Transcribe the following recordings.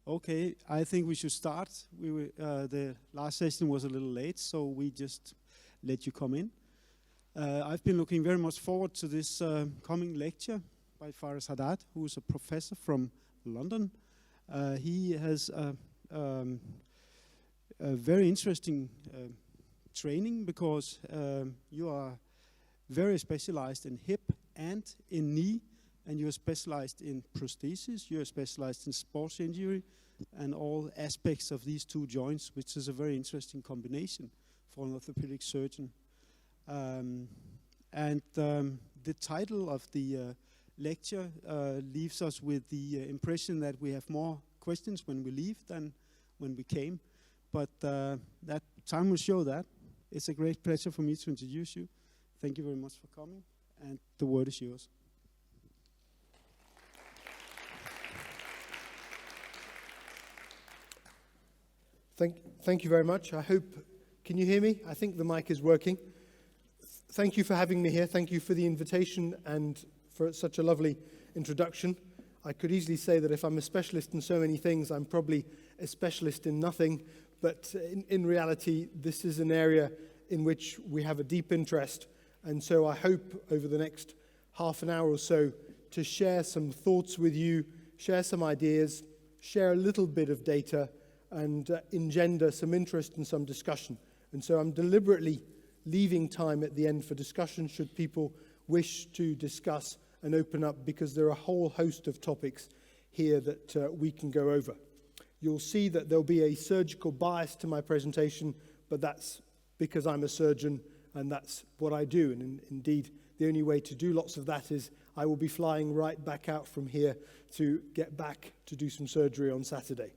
Okay, I think we should start. The last session was a little late, so we just let you come in. I've been looking very much forward to this coming lecture by Faris Haddad, who is a professor from London. He has a very interesting training because you are very specialized in hip and in knee, and you're specialized in prosthesis, you're specialized in sports injury, and all aspects of these two joints, which is a very interesting combination for an orthopedic surgeon. The title of the lecture leaves us with the impression that we have more questions when we leave than when we came, but that time will show that. It's a great pleasure for me to introduce you. Thank you very much for coming, and the word is yours. Thank you very much. I hope, can you hear me? I think the mic is working. Thank you for having me here. Thank you for the invitation and for such a lovely introduction. I could easily say that if I'm a specialist in so many things, I'm probably a specialist in nothing. But in reality, this is an area in which we have a deep interest. And so I hope over the next half an hour or so to share some thoughts with you, share some ideas, share a little bit of data, and engender some interest and some discussion. And so I'm deliberately leaving time at the end for discussion should people wish to discuss and open up, because there are a whole host of topics here that we can go over. You'll see that there'll be a surgical bias to my presentation, but that's because I'm a surgeon and that's what I do. And indeed, the only way to do lots of that is I will be flying right back out from here to get back to do some surgery on Saturday.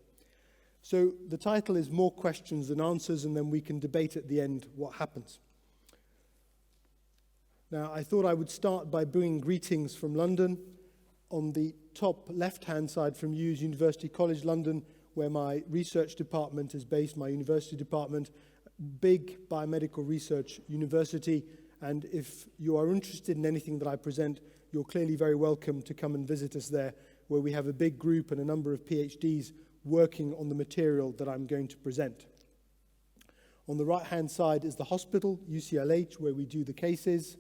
So the title is More Questions Than Answers, and then we can debate at the end what happens. Now, I thought I would start by bringing greetings from London. On the top left-hand side from you is University College London, where my research department is based, my university department, big biomedical research university. And if you are interested in anything that I present, you're clearly very welcome to come and visit us there, where we have a big group and a number of PhDs working on the material that I'm going to present. On the right-hand side is the hospital, UCLH, where we do the cases.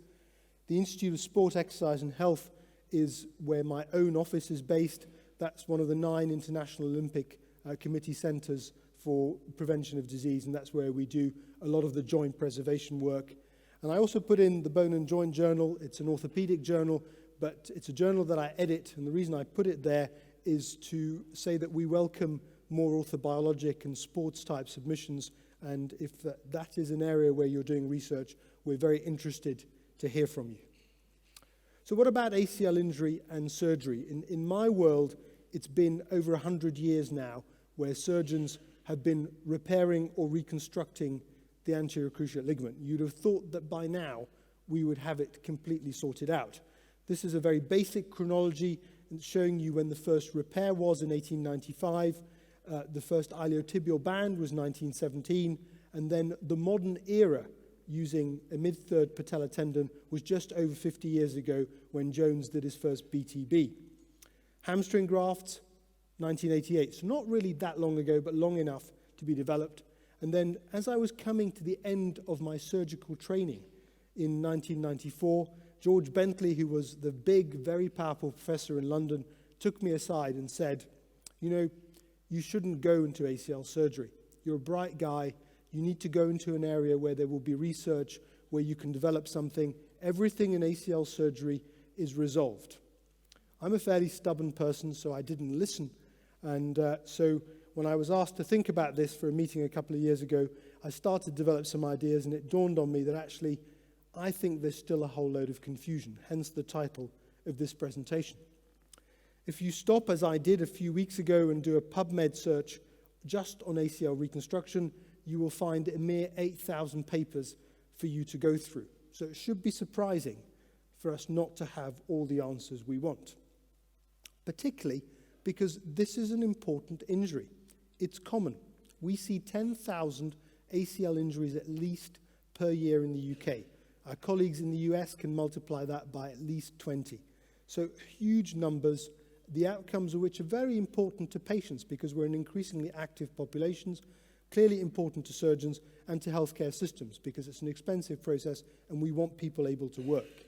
The Institute of Sport, Exercise and Health is where my own office is based. That's one of the 9 International Olympic Committee centers for prevention of disease, and that's where we do a lot of the joint preservation work. And I also put in the Bone and Joint Journal. It's an orthopedic journal, but it's a journal that I edit, and the reason I put it there is to say that we welcome more orthobiologic and sports-type submissions, and if that is an area where you're doing research, we're very interested to hear from you. So what about ACL injury and surgery? In my world, it's been over 100 years now where surgeons have been repairing or reconstructing the anterior cruciate ligament. You'd have thought that by now we would have it completely sorted out. This is a very basic chronology showing you when the first repair was in 1895, the first iliotibial band was 1917, and then the modern era using a mid-third patella tendon was just over 50 years ago when Jones did his first BTB. Hamstring grafts, 1988, so not really that long ago, but long enough to be developed. And then as I was coming to the end of my surgical training in 1994, George Bentley, who was the big, very powerful professor in London, took me aside and said, you know, you shouldn't go into ACL surgery. You're a bright guy. You need to go into an area where there will be research, where you can develop something. Everything in ACL surgery is resolved. I'm a fairly stubborn person, so I didn't listen. And so when I was asked to think about this for a meeting a couple of years ago, I started to develop some ideas, and it dawned on me that actually I think there's still a whole load of confusion, hence the title of this presentation. If you stop, as I did a few weeks ago, and do a PubMed search just on ACL reconstruction, you will find a mere 8,000 papers for you to go through. So it should be surprising for us not to have all the answers we want, particularly because this is an important injury. It's common. We see 10,000 ACL injuries at least per year in the UK. Our colleagues in the US can multiply that by at least 20. So huge numbers, the outcomes of which are very important to patients because we're in increasingly active populations, clearly important to surgeons and to healthcare systems because it's an expensive process and we want people able to work.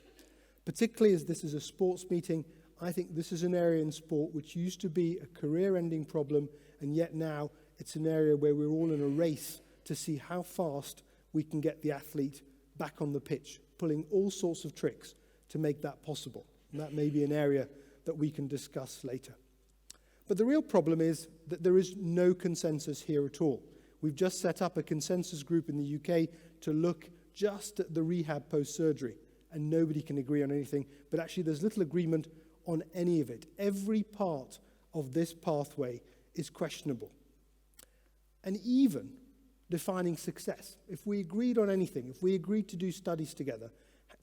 Particularly as this is a sports meeting, I think this is an area in sport which used to be a career-ending problem, and yet now it's an area where we're all in a race to see how fast we can get the athlete back on the pitch, pulling all sorts of tricks to make that possible. And that may be an area that we can discuss later. But the real problem is that there is no consensus here at all. We've just set up a consensus group in the UK to look just at the rehab post-surgery, and nobody can agree on anything, but actually there's little agreement on any of it. Every part of this pathway is questionable. And even defining success, if we agreed on anything, if we agreed to do studies together,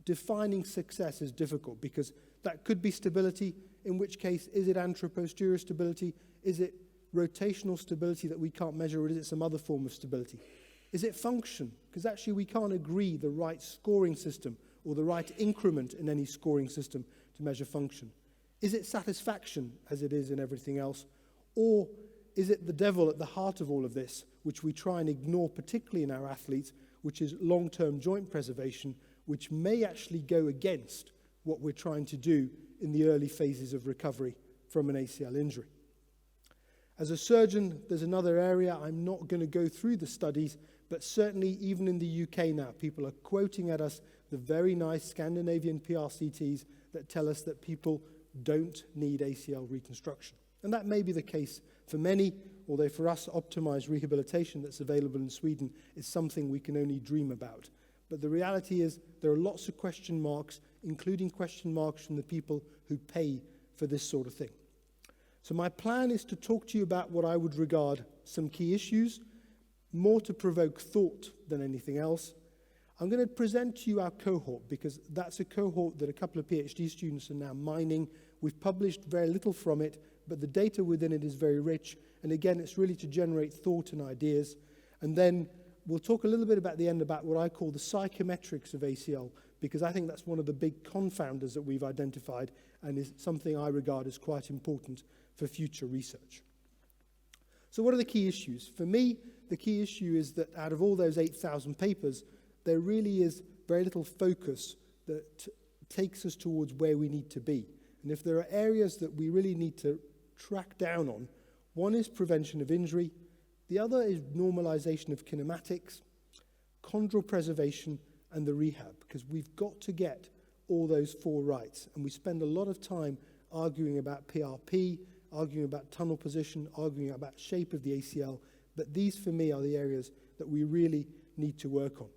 defining success is difficult because that could be stability, in which case, is it anteroposterior stability? Is it rotational stability that we can't measure, or is it some other form of stability? Is it function? Because actually we can't agree the right scoring system or the right increment in any scoring system to measure function. Is it satisfaction, as it is in everything else? Or is it the devil at the heart of all of this, which we try and ignore, particularly in our athletes, which is long-term joint preservation, which may actually go against what we're trying to do in the early phases of recovery from an ACL injury. As a surgeon, there's another area. I'm not going to go through the studies, but certainly even in the UK now, people are quoting at us the very nice Scandinavian PRCTs that tell us that people don't need ACL reconstruction. And that may be the case for many, although for us, optimized rehabilitation that's available in Sweden is something we can only dream about. But the reality is there are lots of question marks, including question marks from the people who pay for this sort of thing. So my plan is to talk to you about what I would regard some key issues, more to provoke thought than anything else. I'm going to present to you our cohort because that's a cohort that a couple of PhD students are now mining. We've published very little from it, but the data within it is very rich. And again, it's really to generate thought and ideas. And then we'll talk a little bit about the end about what I call the psychometrics of ACL, because I think that's one of the big confounders that we've identified and is something I regard as quite important for future research. So what are the key issues? For me, the key issue is that out of all those 8,000 papers, there really is very little focus that takes us towards where we need to be. And if there are areas that we really need to track down on, one is prevention of injury, the other is normalization of kinematics, chondral preservation, and the rehab, because we've got to get all those four rights. And we spend a lot of time arguing about PRP, arguing about tunnel position, arguing about shape of the ACL, but these for me are the areas that we really need to work on.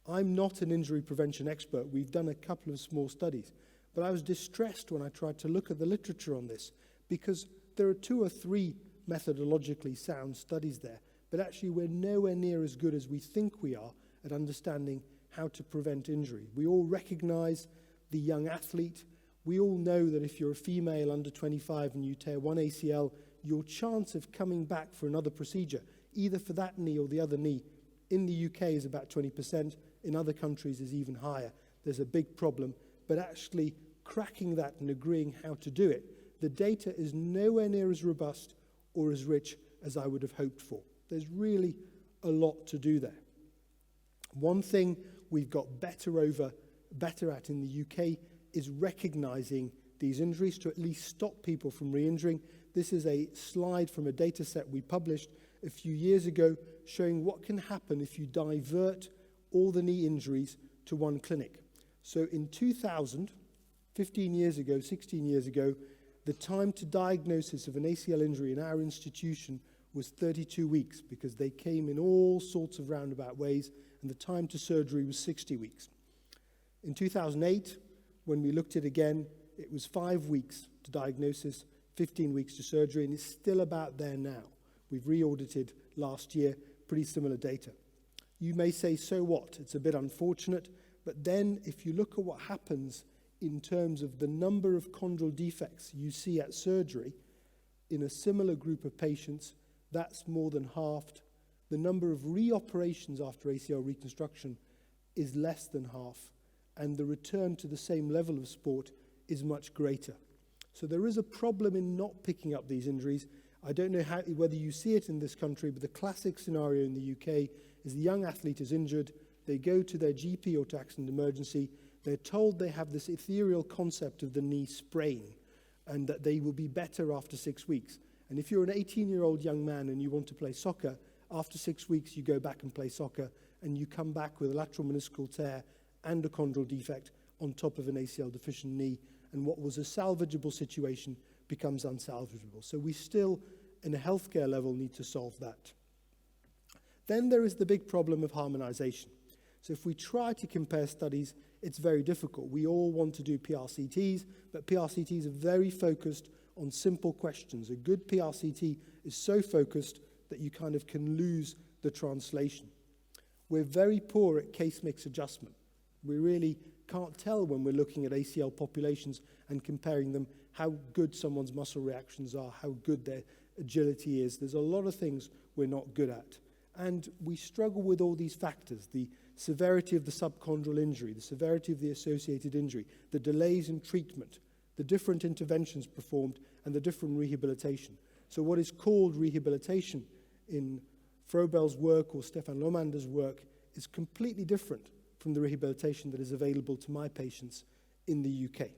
I'm not an injury prevention expert. We've done a couple of small studies, but I was distressed when I tried to look at the literature on this because there are 2 or 3 methodologically sound studies there, but actually we're nowhere near as good as we think we are at understanding how to prevent injury. We all recognize the young athlete. We all know that if you're a female under 25 and you tear one ACL, your chance of coming back for another procedure, either for that knee or the other knee, in the UK is about 20%. In other countries is even higher. There's a big problem, but actually cracking that and agreeing how to do it, the data is nowhere near as robust or as rich as I would have hoped for. There's really a lot to do there. One thing we've got better at in the UK is recognizing these injuries to at least stop people from re-injuring. This is a slide from a data set we published a few years ago showing what can happen if you divert all the knee injuries to one clinic. So in 2000, 15 years ago, 16 years ago, the time to diagnosis of an ACL injury in our institution was 32 weeks because they came in all sorts of roundabout ways, and the time to surgery was 60 weeks. In 2008, when we looked at it again, it was 5 weeks to diagnosis, 15 weeks to surgery, and it's still about there now. We've re-audited last year, pretty similar data. You may say, so what? It's a bit unfortunate, but then if you look at what happens in terms of the number of chondral defects you see at surgery in a similar group of patients, that's more than halved. The number of reoperations after ACL reconstruction is less than half, and the return to the same level of sport is much greater. So there is a problem in not picking up these injuries. I don't know whether you see it in this country, but the classic scenario in the UK is the young athlete is injured, they go to their GP or to accident emergency, they're told they have this ethereal concept of the knee sprain and that they will be better after 6 weeks. And if you're an 18-year-old young man and you want to play soccer, after 6 weeks you go back and play soccer and you come back with a lateral meniscal tear and a chondral defect on top of an ACL deficient knee, and what was a salvageable situation becomes unsalvageable. So we still, in a healthcare level, need to solve that. Then there is the big problem of harmonization. So if we try to compare studies, it's very difficult. We all want to do PRCTs, but PRCTs are very focused on simple questions. A good PRCT is so focused that you kind of can lose the translation. We're very poor at case mix adjustment. We really can't tell when we're looking at ACL populations and comparing them how good someone's muscle reactions are, how good their agility is. There's a lot of things we're not good at. And we struggle with all these factors, the severity of the subchondral injury, the severity of the associated injury, the delays in treatment, the different interventions performed, and the different rehabilitation. So what is called rehabilitation in Frobel's work or Stefan Lomander's work is completely different from the rehabilitation that is available to my patients in the UK.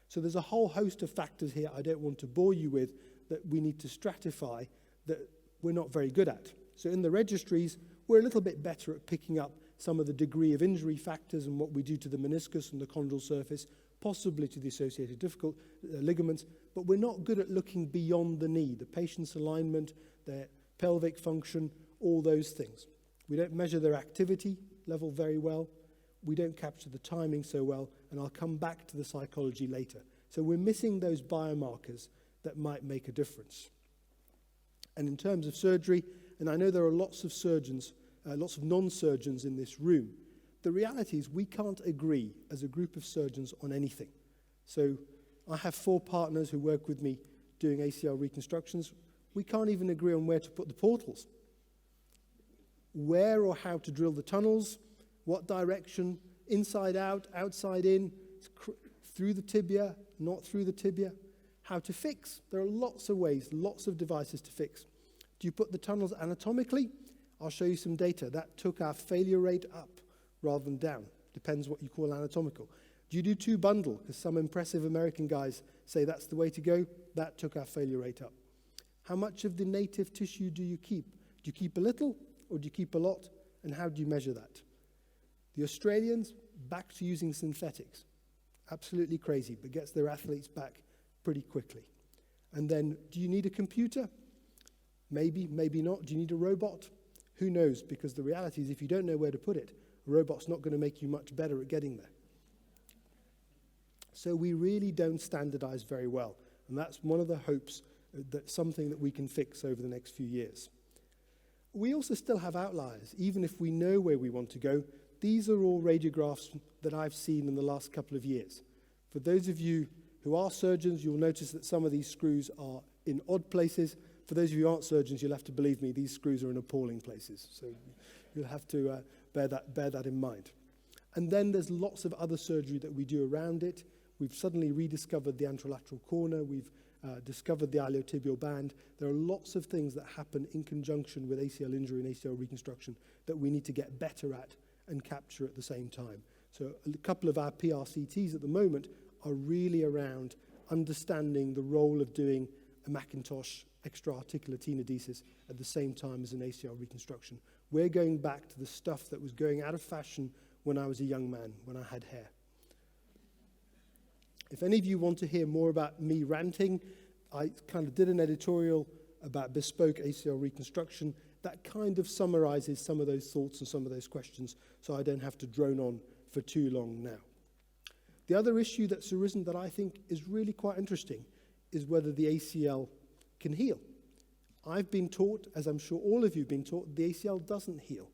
So there's a whole host of factors here I don't want to bore you with that we need to stratify that we're not very good at. So in the registries, we're a little bit better at picking up some of the degree of injury factors and what we do to the meniscus and the chondral surface, possibly to the associated difficult ligaments, but we're not good at looking beyond the knee, the patient's alignment, their pelvic function, all those things. We don't measure their activity level very well. We don't capture the timing so well, and I'll come back to the psychology later. So we're missing those biomarkers that might make a difference. And in terms of surgery, and I know there are lots of surgeons, lots of non-surgeons in this room, the reality is we can't agree as a group of surgeons on anything. So I have 4 partners who work with me doing ACL reconstructions. We can't even agree on where to put the portals. Where or how to drill the tunnels, what direction, inside out, outside in, through the tibia, not through the tibia, how to fix. There are lots of ways, lots of devices to fix. Do you put the tunnels anatomically? I'll show you some data. That took our failure rate up rather than down. Depends what you call anatomical. Do you do 2 bundle? Because some impressive American guys say that's the way to go. That took our failure rate up. How much of the native tissue do you keep? Do you keep a little or do you keep a lot? And how do you measure that? The Australians, back to using synthetics. Absolutely crazy, but gets their athletes back pretty quickly. And then, do you need a computer? Maybe, maybe not. Do you need a robot? Who knows? Because the reality is if you don't know where to put it, a robot's not going to make you much better at getting there. So we really don't standardize very well. And that's one of the hopes, that something that we can fix over the next few years. We also still have outliers. Even if we know where we want to go, these are all radiographs that I've seen in the last couple of years. For those of you who are surgeons, you'll notice that some of these screws are in odd places. For those of you who aren't surgeons, you'll have to believe me, these screws are in appalling places. So you'll have to bear that in mind. And then there's lots of other surgery that we do around it. We've suddenly rediscovered the anterolateral corner. We've discovered the iliotibial band. There are lots of things that happen in conjunction with ACL injury and ACL reconstruction that we need to get better at and capture at the same time. So a couple of our PRCTs at the moment are really around understanding the role of doing a Macintosh extra-articular tenodesis at the same time as an ACL reconstruction. We're going back to the stuff that was going out of fashion when I was a young man, when I had hair. If any of you want to hear more about me ranting, I kind of did an editorial about bespoke ACL reconstruction that kind of summarizes some of those thoughts and some of those questions, so I don't have to drone on for too long now. The other issue that's arisen that I think is really quite interesting is whether the ACL can heal. I've been taught, as I'm sure all of you have been taught, the ACL doesn't heal.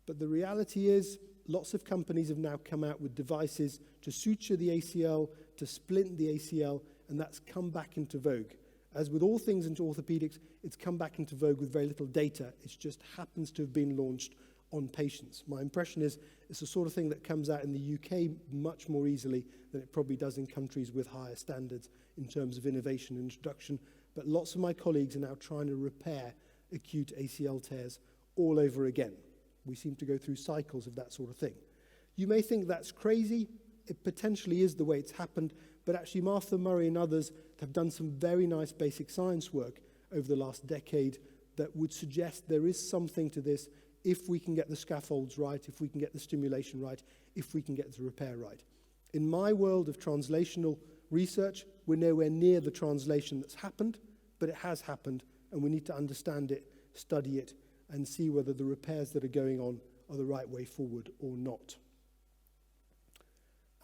But the reality is lots of companies have now come out with devices to suture the ACL, to splint the ACL, and that's come back into vogue. As with all things into orthopedics, it's come back into vogue with very little data. It just happens to have been launched on patients. My impression is it's the sort of thing that comes out in the UK much more easily than it probably does in countries with higher standards in terms of innovation and introduction. But lots of my colleagues are now trying to repair acute ACL tears all over again. We seem to go through cycles of that sort of thing. You may think that's crazy. It potentially is the way it's happened, but actually Martha Murray and others have done some very nice basic science work over the last decade that would suggest there is something to this if we can get the scaffolds right, if we can get the stimulation right, if we can get the repair right. In my world of translational research, we're nowhere near the translation that's happened, but it has happened, and we need to understand it, study it, and see whether the repairs that are going on are the right way forward or not.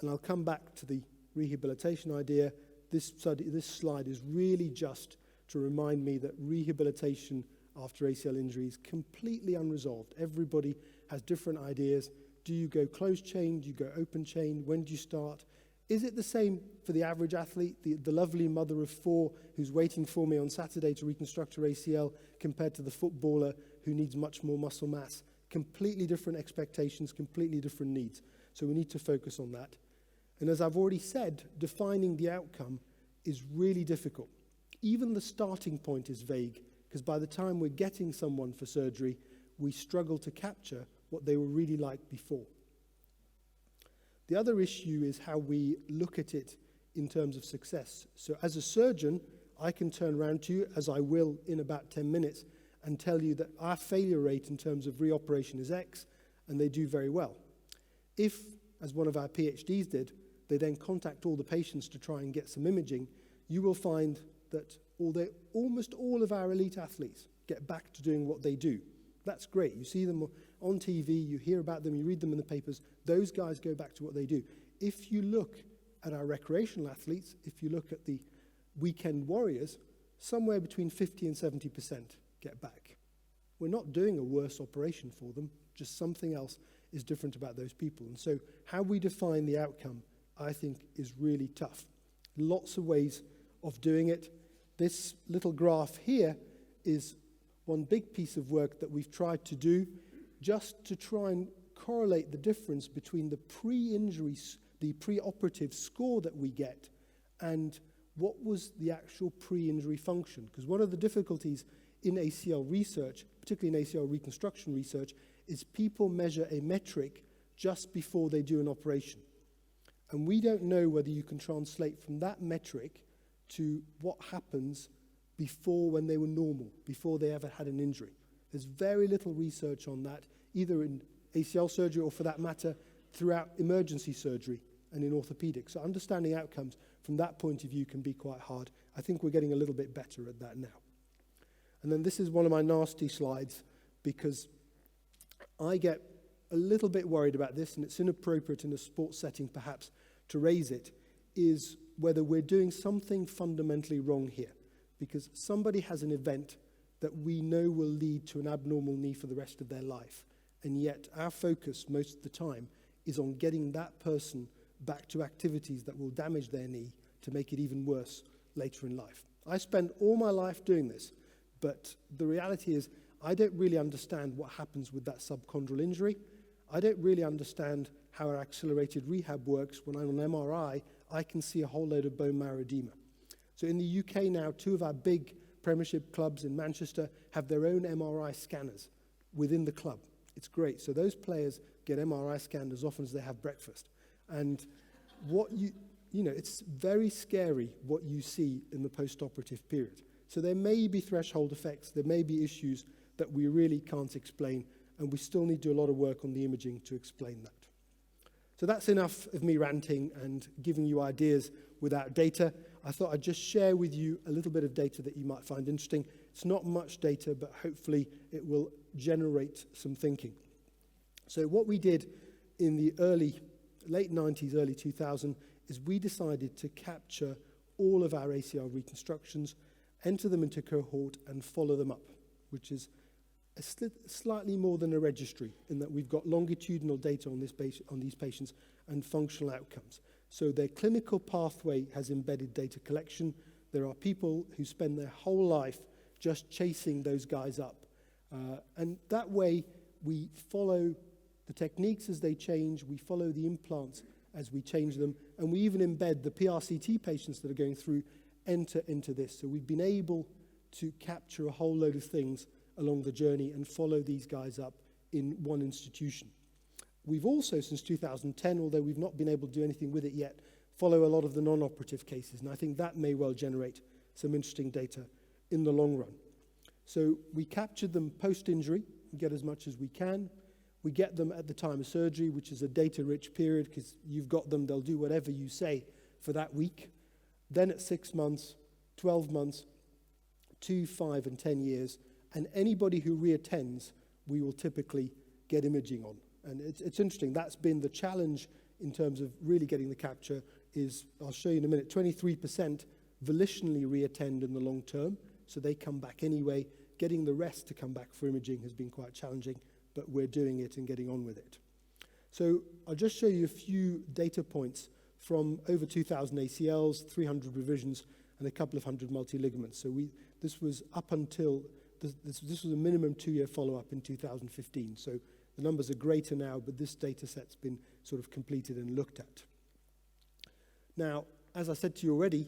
And I'll come back to the rehabilitation idea. This slide is really just to remind me that rehabilitation after ACL injury is completely unresolved. Everybody has different ideas. Do you go closed chain? Do you go open chain? When do you start? Is it the same for the average athlete, the lovely mother of 4 who's waiting for me on Saturday to reconstruct her ACL compared to the footballer who needs much more muscle mass? Completely different expectations, completely different needs. So we need to focus on that. And as I've already said, defining the outcome is really difficult. Even the starting point is vague, because by the time we're getting someone for surgery, we struggle to capture what they were really like before. The other issue is how we look at it in terms of success. So as a surgeon, I can turn around to you, as I will in about 10 minutes, and tell you that our failure rate in terms of reoperation is X, and they do very well. If, as one of our PhDs did, they then contact all the patients to try and get some imaging, you will find that almost all of our elite athletes get back to doing what they do. That's great. You see them on TV, you hear about them, you read them in the papers. Those guys go back to what they do. If you look at our recreational athletes, if you look at the weekend warriors, somewhere between 50 and 70% get back. We're not doing a worse operation for them, just something else is different about those people. And so how we define the outcome, I think, is really tough. Lots of ways of doing it. This little graph here is one big piece of work that we've tried to do just to try and correlate the difference between the pre-injury, the pre-operative score that we get and what was the actual pre-injury function. Because one of the difficulties in ACL research, particularly in ACL reconstruction research, is people measure a metric just before they do an operation. And we don't know whether you can translate from that metric to what happens before when they were normal, before they ever had an injury. There's very little research on that, either in ACL surgery or, for that matter, throughout emergency surgery and in orthopedics. So understanding outcomes from that point of view can be quite hard. I think we're getting a little bit better at that now. And then this is one of my nasty slides, because I get a little bit worried about this, and it's inappropriate in a sports setting perhaps to raise it, is whether we're doing something fundamentally wrong here. Because somebody has an event that we know will lead to an abnormal knee for the rest of their life. And yet our focus most of the time is on getting that person back to activities that will damage their knee to make it even worse later in life. I spent all my life doing this, but the reality is I don't really understand what happens with that subchondral injury. I don't really understand how our accelerated rehab works. When I'm on MRI, I can see a whole load of bone marrow edema. So in the UK now, 2 of our big Premiership clubs in Manchester have their own MRI scanners within the club. It's great. So those players get MRI scanned as often as they have breakfast. And what you know, it's very scary what you see in the post-operative period. So there may be threshold effects, there may be issues that we really can't explain, and we still need to do a lot of work on the imaging to explain that. So that's enough of me ranting and giving you ideas without data. I thought I'd just share with you a little bit of data that you might find interesting. It's not much data, but hopefully it will generate some thinking. So what we did in the late 90s, early 2000, is we decided to capture all of our ACL reconstructions, enter them into Cohort, and follow them up, which is slightly more than a registry, in that we've got longitudinal data on these patients and functional outcomes. So their clinical pathway has embedded data collection. There are people who spend their whole life just chasing those guys up. And that way, we follow the techniques as they change, we follow the implants as we change them, and we even embed the PRCT patients that are going through enter into this. So we've been able to capture a whole load of things along the journey and follow these guys up in one institution. We've also, since 2010, although we've not been able to do anything with it yet, follow a lot of the non-operative cases, and I think that may well generate some interesting data in the long run. So we captured them post-injury, we get as much as we can. We get them at the time of surgery, which is a data-rich period, because you've got them, they'll do whatever you say for that week. Then at 6 months, 12 months, 2, 5, and 10 years, and anybody who reattends, we will typically get imaging on. And it's interesting, that's been the challenge in terms of really getting the capture is, I'll show you in a minute, 23% volitionally reattend in the long term, so they come back anyway. Getting the rest to come back for imaging has been quite challenging, but we're doing it and getting on with it. So I'll just show you a few data points from over 2,000 ACLs, 300 revisions, and a couple of hundred multi-ligaments. So this was up until, this was a minimum 2-year follow-up in 2015. So the numbers are greater now, but this data set's been sort of completed and looked at. Now, as I said to you already,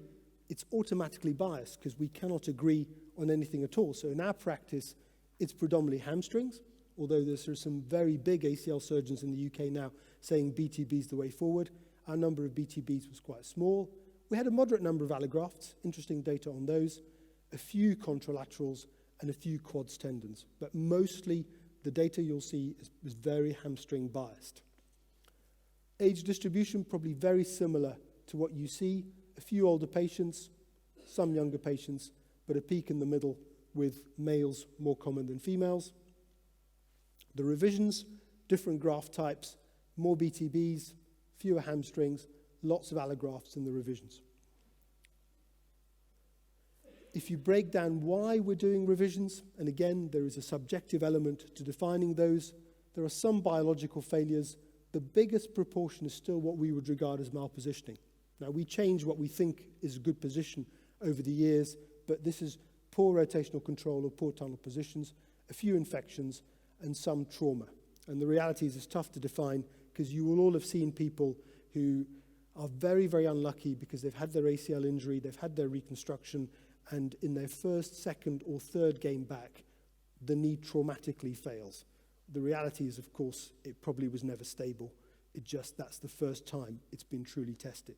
it's automatically biased because we cannot agree on anything at all. So in our practice, it's predominantly hamstrings, although there's some very big ACL surgeons in the UK now saying BTB is the way forward. Our number of BTBs was quite small. We had a moderate number of allografts, interesting data on those, a few contralaterals, and a few quads tendons. But mostly the data you'll see is very hamstring biased. Age distribution, probably very similar to what you see. A few older patients, some younger patients, but a peak in the middle with males more common than females. The revisions, different graft types, more BTBs, fewer hamstrings, lots of allografts in the revisions. If you break down why we're doing revisions, and again, there is a subjective element to defining those, there are some biological failures. The biggest proportion is still what we would regard as malpositioning. Now, we change what we think is a good position over the years, but this is poor rotational control or poor tunnel positions, a few infections, and some trauma. And the reality is it's tough to define because you will all have seen people who are very, very unlucky because they've had their ACL injury, they've had their reconstruction, and in their first, second, or third game back, the knee traumatically fails. The reality is, of course, it probably was never stable. That's the first time it's been truly tested.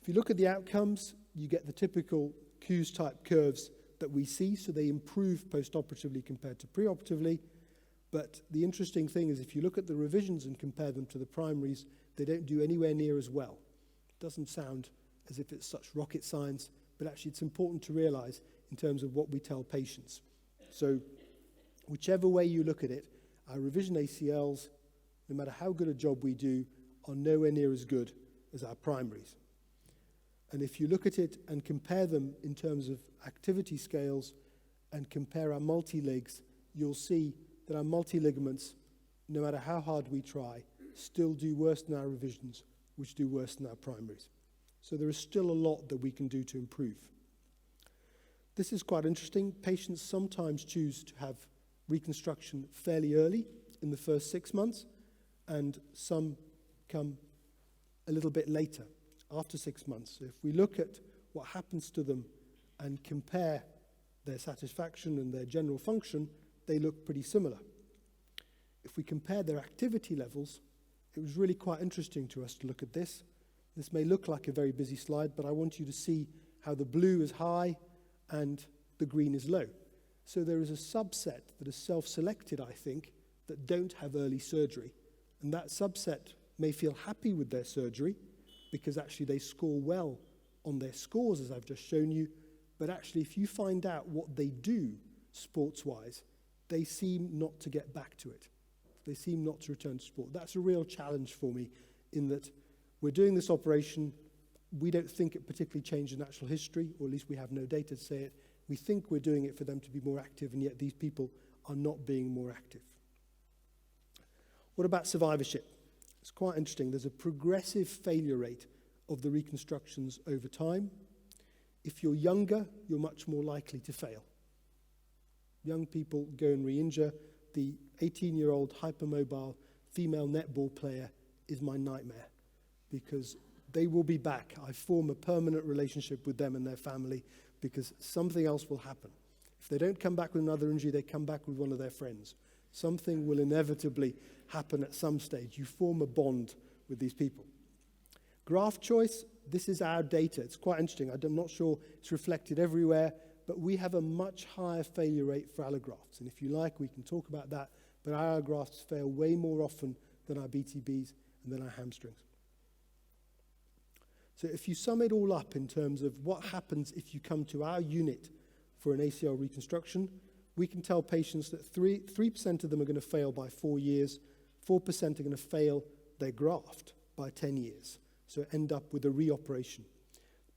If you look at the outcomes, you get the typical Q's-type curves that we see, so they improve post-operatively compared to pre-operatively. But the interesting thing is if you look at the revisions and compare them to the primaries, they don't do anywhere near as well. It doesn't sound as if it's such rocket science, but actually it's important to realize in terms of what we tell patients. So whichever way you look at it, our revision ACLs, no matter how good a job we do, are nowhere near as good as our primaries. And if you look at it and compare them in terms of activity scales and compare our multi-legs, you'll see that our multi-ligaments, no matter how hard we try, still do worse than our revisions, which do worse than our primaries. So there is still a lot that we can do to improve. This is quite interesting. Patients sometimes choose to have reconstruction fairly early in the first 6 months, and some come a little bit later, after 6 months. So if we look at what happens to them and compare their satisfaction and their general function, they look pretty similar. If we compare their activity levels, it was really quite interesting to us to look at this. This may look like a very busy slide, but I want you to see how the blue is high and the green is low. So there is a subset that is self-selected, I think, that don't have early surgery. And that subset may feel happy with their surgery because actually they score well on their scores, as I've just shown you. But actually, if you find out what they do sports-wise, they seem not to get back to it. They seem not to return to sport. That's a real challenge for me in that we're doing this operation. We don't think it particularly changed natural history, or at least we have no data to say it. We think we're doing it for them to be more active, and yet these people are not being more active. What about survivorship? It's quite interesting. There's a progressive failure rate of the reconstructions over time. If you're younger, you're much more likely to fail. Young people go and re-injure. The 18-year-old hypermobile female netball player is my nightmare, because they will be back. I form a permanent relationship with them and their family because something else will happen. If they don't come back with another injury, they come back with one of their friends. Something will inevitably happen at some stage. You form a bond with these people. Graft choice, this is our data. It's quite interesting. I'm not sure it's reflected everywhere, but we have a much higher failure rate for allografts. And if you like, we can talk about that, but our allografts fail way more often than our BTBs and than our hamstrings. So if you sum it all up in terms of what happens if you come to our unit for an ACL reconstruction, we can tell patients that 3% of them are going to fail by 4 years, 4% are going to fail their graft by 10 years. So end up with a reoperation.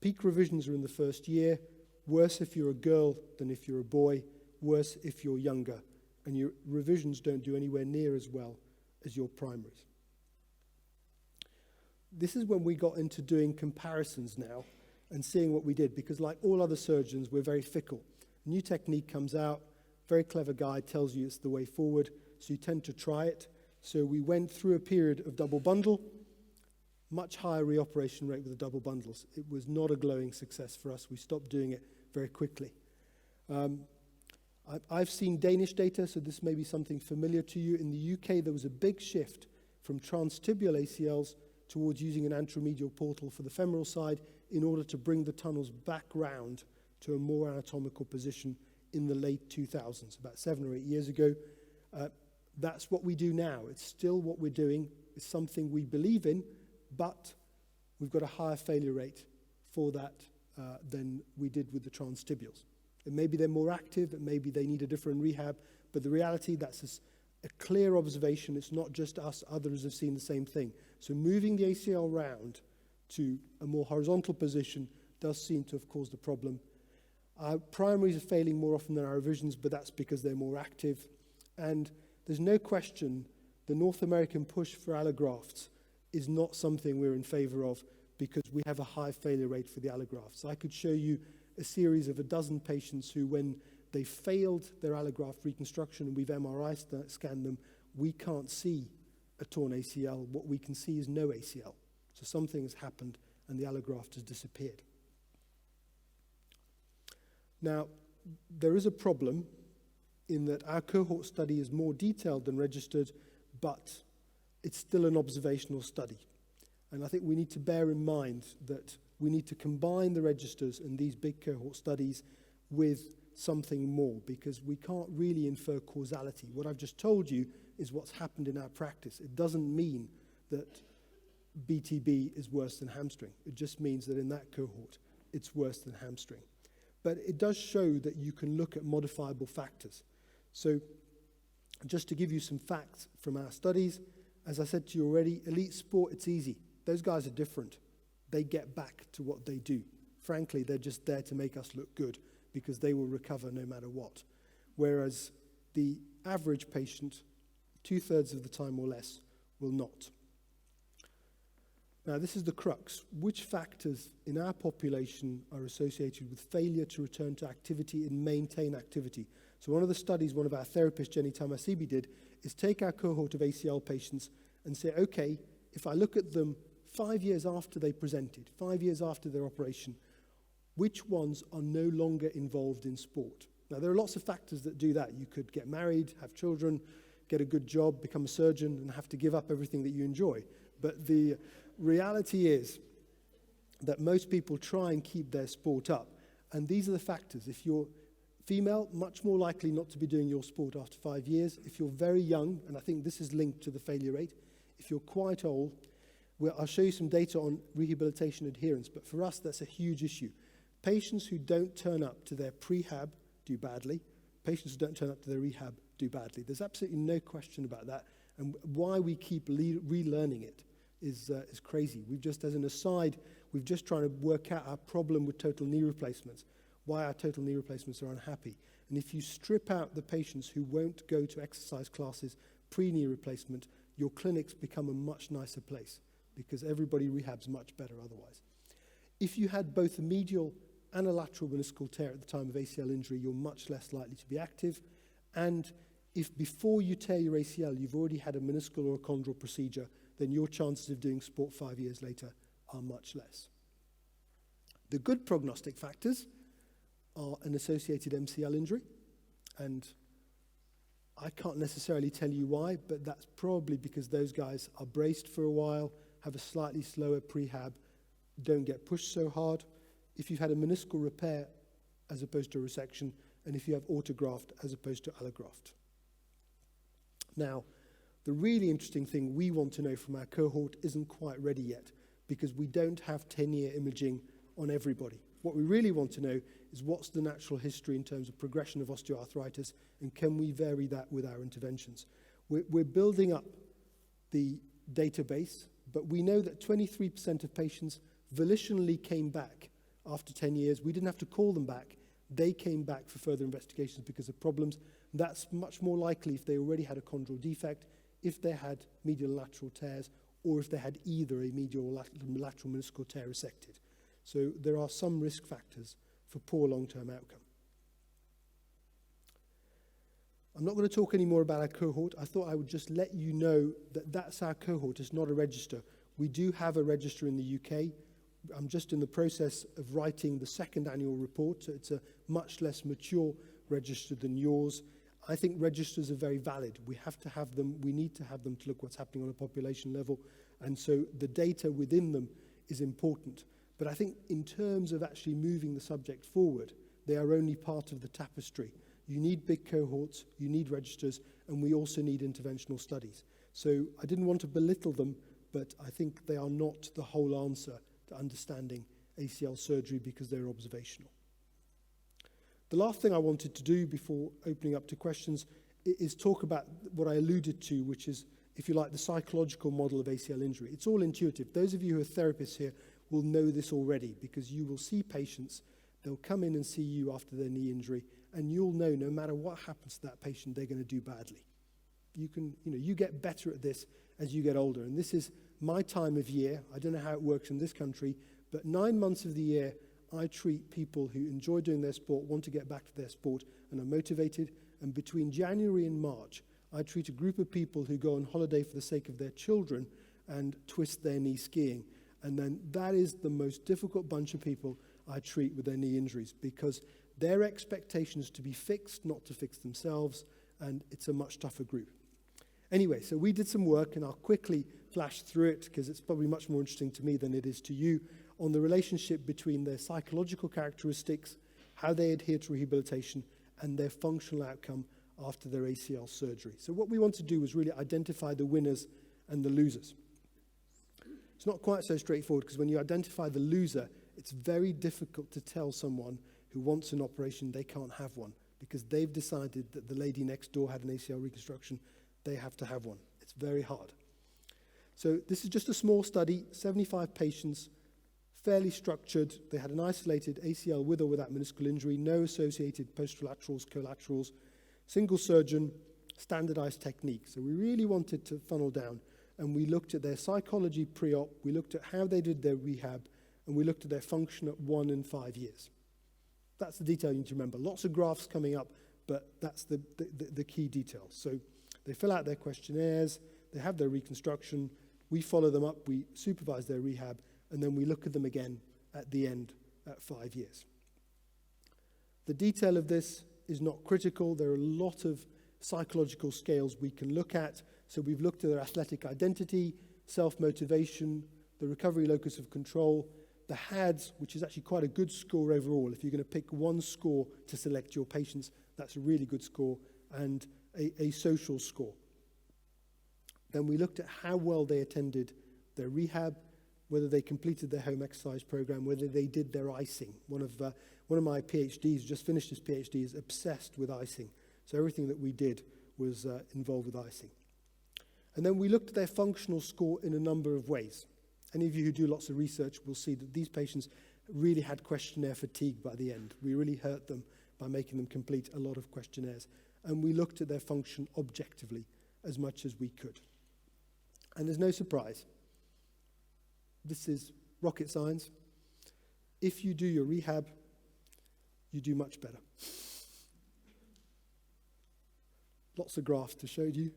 Peak revisions are in the first year, worse if you're a girl than if you're a boy, worse if you're younger, and your revisions don't do anywhere near as well as your primaries. This is when we got into doing comparisons now and seeing what we did, because like all other surgeons, we're very fickle. New technique comes out, very clever guy tells you it's the way forward, so you tend to try it. So we went through a period of double bundle, much higher reoperation rate with the double bundles. It was not a glowing success for us. We stopped doing it very quickly. I've seen Danish data, so this may be something familiar to you. In the UK, there was a big shift from transtibial ACLs towards using an anteromedial portal for the femoral side in order to bring the tunnels back round to a more anatomical position in the late 2000s, about 7 or 8 years ago. That's what we do now. It's still what we're doing. It's something we believe in, but we've got a higher failure rate for that than we did with the transtibials. And maybe they're more active, and maybe they need a different rehab, but the reality, that's a clear observation. It's not just us, others have seen the same thing. So moving the ACL round to a more horizontal position does seem to have caused a problem. Our primaries are failing more often than our revisions, but that's because they're more active. And there's no question the North American push for allografts is not something we're in favor of, because we have a high failure rate for the allografts. I could show you a series of 12 patients who, when they failed their allograft reconstruction and we've MRI scanned them, we can't see a torn ACL. What we can see is no ACL. So something has happened and the allograft has disappeared. Now, there is a problem in that our cohort study is more detailed than registered, but it's still an observational study. And I think we need to bear in mind that we need to combine the registers and these big cohort studies with something more, because we can't really infer causality. What I've just told you is what's happened in our practice. It doesn't mean that BTB is worse than hamstring. It just means that in that cohort, it's worse than hamstring. But it does show that you can look at modifiable factors. So just to give you some facts from our studies, as I said to you already, elite sport, it's easy. Those guys are different. They get back to what they do. Frankly, they're just there to make us look good, because they will recover no matter what. Whereas the average patient, 2/3 of the time or less, will not. Now, this is the crux. Which factors in our population are associated with failure to return to activity and maintain activity? So one of the studies one of our therapists, Jenny Tamasibi, did is take our cohort of ACL patients and say, okay, if I look at them 5 years after they presented, 5 years after their operation, which ones are no longer involved in sport? Now, there are lots of factors that do that. You could get married, have children, get a good job, become a surgeon, and have to give up everything that you enjoy. But the reality is that most people try and keep their sport up. And these are the factors. If you're female, much more likely not to be doing your sport after 5 years. If you're very young, and I think this is linked to the failure rate, if you're quite old, well, I'll show you some data on rehabilitation adherence, but for us, that's a huge issue. Patients who don't turn up to their prehab do badly. Patients who don't turn up to their rehab do badly. There's absolutely no question about that. And why we keep relearning it is crazy. We've just, as an aside, we've just trying to work out our problem with total knee replacements, why our total knee replacements are unhappy. And if you strip out the patients who won't go to exercise classes pre-knee replacement, your clinics become a much nicer place, because everybody rehabs much better otherwise. If you had both a medial and a lateral meniscal tear at the time of ACL injury, you're much less likely to be active. And if before you tear your ACL, you've already had a meniscal or a chondral procedure, then your chances of doing sport 5 years later are much less. The good prognostic factors are an associated MCL injury, and I can't necessarily tell you why, but that's probably because those guys are braced for a while, have a slightly slower prehab, don't get pushed so hard. If you've had a meniscal repair as opposed to a resection, and if you have autograft as opposed to allograft. Now, the really interesting thing we want to know from our cohort isn't quite ready yet, because we don't have 10-year imaging on everybody. What we really want to know is what's the natural history in terms of progression of osteoarthritis, and can we vary that with our interventions? We're building up the database, but we know that 23% of patients volitionally came back after 10 years. We didn't have to call them back. They came back for further investigations because of problems. That's much more likely if they already had a chondral defect, if they had medial lateral tears, or if they had either a medial or lateral meniscal tear resected. So there are some risk factors for poor long-term outcome. I'm not going to talk any more about our cohort. I thought I would just let you know that that's our cohort. It's not a register. We do have a register in the UK. I'm just in the process of writing the second annual report, so it's a much less mature register than yours. I think registers are very valid. We have to have them. We need to have them to look what's happening on a population level. And so the data within them is important. But I think in terms of actually moving the subject forward, they are only part of the tapestry. You need big cohorts, you need registers, and we also need interventional studies. So I didn't want to belittle them, but I think they are not the whole answer to understanding ACL surgery because they're observational. The last thing I wanted to do before opening up to questions is talk about what I alluded to, which is, if you like, the psychological model of ACL injury. It's all intuitive. Those of you who are therapists here will know this already, because you will see patients, they'll come in and see you after their knee injury, and you'll know no matter what happens to that patient, they're going to do badly. You get better at this as you get older, and this is my time of year. I don't know how it works in this country, but 9 months of the year, I treat people who enjoy doing their sport, want to get back to their sport, and are motivated. And between January and March, I treat a group of people who go on holiday for the sake of their children and twist their knee skiing. And then that is the most difficult bunch of people I treat with their knee injuries, because their expectation is to be fixed, not to fix themselves, and it's a much tougher group. Anyway, so we did some work, and I'll quickly flash through it because it's probably much more interesting to me than it is to you, on the relationship between their psychological characteristics, how they adhere to rehabilitation, and their functional outcome after their ACL surgery. So what we want to do is really identify the winners and the losers. It's not quite so straightforward, because when you identify the loser, it's very difficult to tell someone who wants an operation they can't have one, because they've decided that the lady next door had an ACL reconstruction, they have to have one. It's very hard. So this is just a small study, 75 patients, fairly structured. They had an isolated ACL with or without meniscal injury, no associated posterolaterals, collaterals, single surgeon, standardized technique. So we really wanted to funnel down, and we looked at their psychology pre-op, we looked at how they did their rehab, and we looked at their function at 1 and 5 years. That's the detail you need to remember. Lots of graphs coming up, but that's the key details. So they fill out their questionnaires, they have their reconstruction, we follow them up, we supervise their rehab, and then we look at them again at the end at 5 years. The detail of this is not critical. There are a lot of psychological scales we can look at. So we've looked at their athletic identity, self-motivation, the recovery locus of control, the Hadds, which is actually quite a good score overall. If you're going to pick one score to select your patients, that's a really good score, and a social score. Then we looked at how well they attended their rehab, whether they completed their home exercise program, whether they did their icing. One of my PhDs, just finished his PhD, is obsessed with icing. So everything that we did was involved with icing. And then we looked at their functional score in a number of ways. Any of you who do lots of research will see that these patients really had questionnaire fatigue by the end. We really hurt them by making them complete a lot of questionnaires. And we looked at their function objectively as much as we could. And there's no surprise. This is rocket science. If you do your rehab, you do much better. lots of graphs to show you,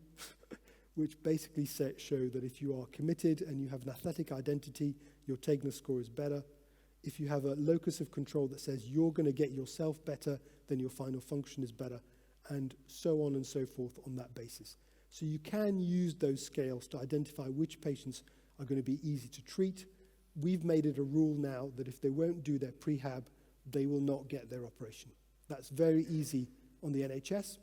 which basically show that if you are committed and you have an athletic identity, your Tegner score is better. If you have a locus of control that says you're going to get yourself better, then your final function is better, and so on and so forth on that basis. So you can use those scales to identify which patients are going to be easy to treat. We've made it a rule now that if they won't do their prehab, they will not get their operation. That's very easy on the NHS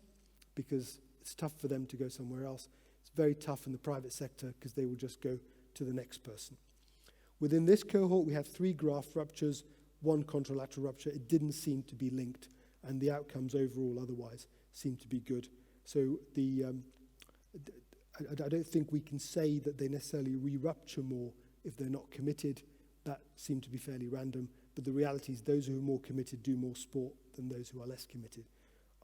because it's tough for them to go somewhere else. It's very tough in the private sector because they will just go to the next person. Within this cohort, we have 3 graft ruptures, 1 contralateral rupture. It didn't seem to be linked, and the outcomes overall otherwise seem to be good. So I don't think we can say that they necessarily re-rupture more if they're not committed. That seemed to be fairly random, but the reality is those who are more committed do more sport than those who are less committed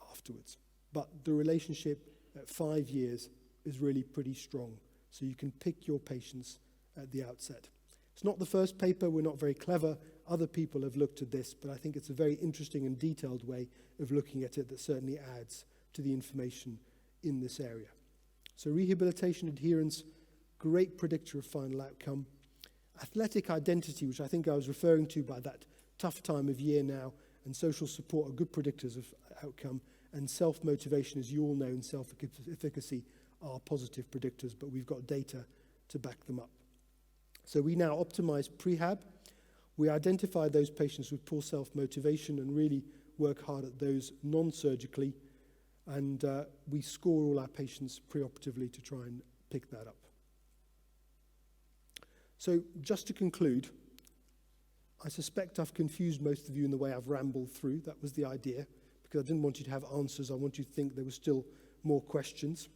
afterwards. But the relationship at 5 years is really pretty strong, so you can pick your patients at the outset. It's not the first paper, we're not very clever. Other people have looked at this, but I think it's a very interesting and detailed way of looking at it that certainly adds to the information in this area. So rehabilitation adherence, great predictor of final outcome. Athletic identity, which I think I was referring to by that tough time of year now, and social support are good predictors of outcome, and self-motivation, as you all know, and self-efficacy are positive predictors, but we've got data to back them up. So we now optimize prehab. We identify those patients with poor self-motivation and really work hard at those non-surgically, and we score all our patients preoperatively to try and pick that up. So just to conclude, I suspect I've confused most of you in the way I've rambled through. That was the idea, because I didn't want you to have answers. I want you to think there were still more questions.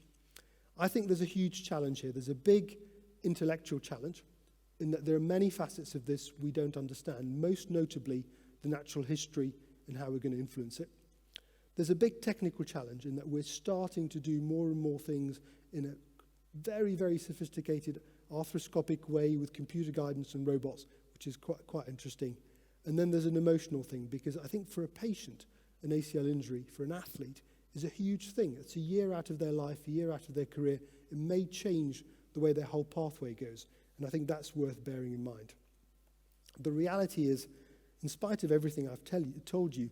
I think there's a huge challenge here. There's a big intellectual challenge in that there are many facets of this we don't understand, most notably the natural history and how we're going to influence it. There's a big technical challenge in that we're starting to do more and more things in a very, very sophisticated arthroscopic way with computer guidance and robots, which is quite interesting. And then there's an emotional thing, because I think for a patient, an ACL injury, for an athlete, is a huge thing. It's a year out of their life, a year out of their career. It may change the way their whole pathway goes. And I think that's worth bearing in mind. The reality is, in spite of everything I've told you,